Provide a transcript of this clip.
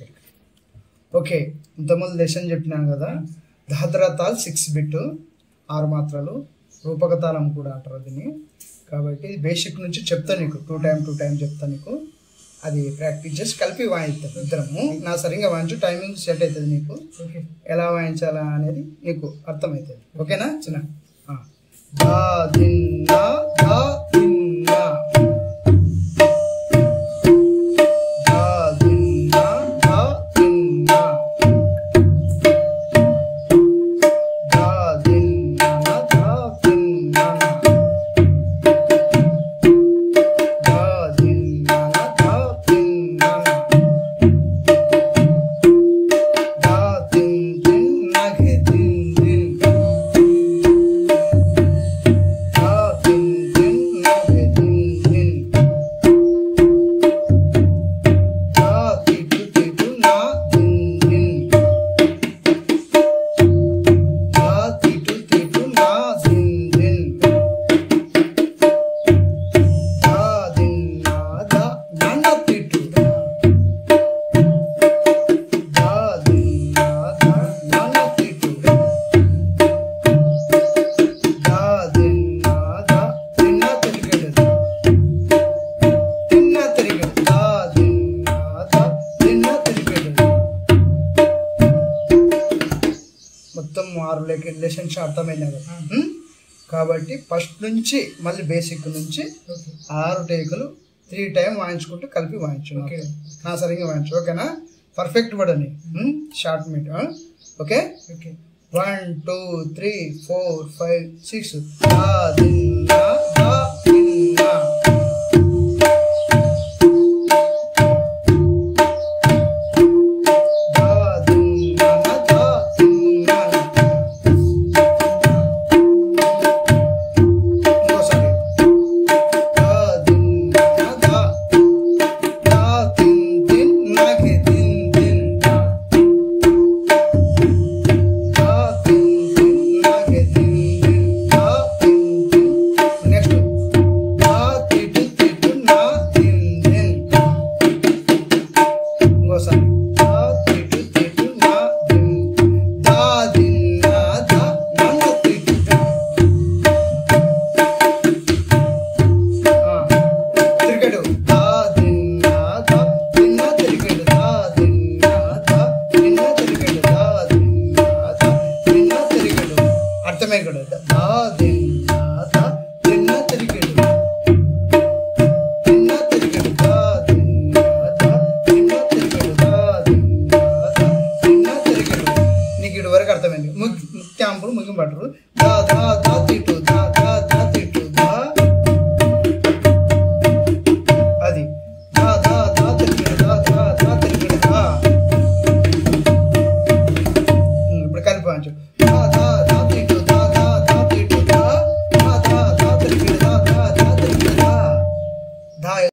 దగ్గరికి. ఓకే, ఇంతకుముందు లెసన్ చెప్పినాం కదా, ధాద్రతాల్ 6 బిట్ 6 మాత్రలు, రూపక తాళం కూడా అంటారు దీన్ని. కాబట్టి బేసిక్ నుంచి చెప్తా నీకు, 2 టైం చెప్తా నీకు. అది ప్రాక్టీస్ చేసి కలిపి వాయిద్దాం ఇద్దరము. నా సరిగ్గా వాయించు, టైమింగ్ సెట్ అవుతుంది నీకు. ఎలా వాయించాలా అనేది నీకు అర్థమవుతుంది. ఓకేనా చిన్న? దా దిన్నా దా దిన్నా దా దిన్నా దా దిన్నా దా దిన్నా దా దిన్నా దా దిన్నా దా దిన్నా దా దిన్ దిన్ నగే దిన్ దిన్ దా దిన్ దిన్ నగే దిన్ దిన్ దా తిటు తిటు నా దిన్ దిన్ దా తిటు తిటు నా దిన్ దిన్ దా దిన్నా దా నన్న తిటు దా దిన్నా దా నన్న తిటు దా దిన్నా దా తిన్న తిరిగడు తిన్న తిరిగడు దా దిన్నా దా తిన్న తిరిగడు. మొత్తం 6 లెసన్స్ అర్థమైనా కదా. కాబట్టి ఫస్ట్ నుంచి మళ్ళీ బేసిక్ నుంచి 6 టేకులు 3 టైం వాయించుకుంటూ కలిపి వాయించు. ఓకే, నా సరిగ్గా వాయించు. ఓకేనా? పర్ఫెక్ట్ పడని షార్ట్ మీట్. ఓకే, 1 2 3 4 5 6 దా దిన్నా దా దిన్నా దా దిన్నా దా దిన్నా. ఇంకోసారి దా దిన్నా దా దా దిన్ దిన్ నగే దిన్ దిన్ దా దిన్ దిన్ నగే దిన్ దిన్ దా దిన్ దిన్. నెక్స్ట్ దా తిటు తిటు నా దిన్ దిన్. ఇంకోసారి దా తిటు తిటు నా దిన్ దా దిన్నా దా నన్న తిటు తిరిగడు దా దిన్నా దా తిన్న తిరిగడు దా దిన్నా దా తిన్న తిరిగడు దా దిన్నా దా తిన్న తిరిగడు. అర్థమే కూడా దా దిన్నా దా తిన్న తిరిగడు తిన్న తిరిగడు దా దిన్నా దా తిన్న తిరిగడు దా దిన్నా దా తిన్న తిరిగడు. నీకు ఇటు వరకు అర్థమైంది. ముఖ్యాంపులు ముగింపడరు. దా దా దా తిట్టు దా దా దా తిట్టు దా అది దా దా దా తిరిగడు దా దా దా తిరిగడు దా. ఇప్పుడు కలిపి వాయించు. దా దా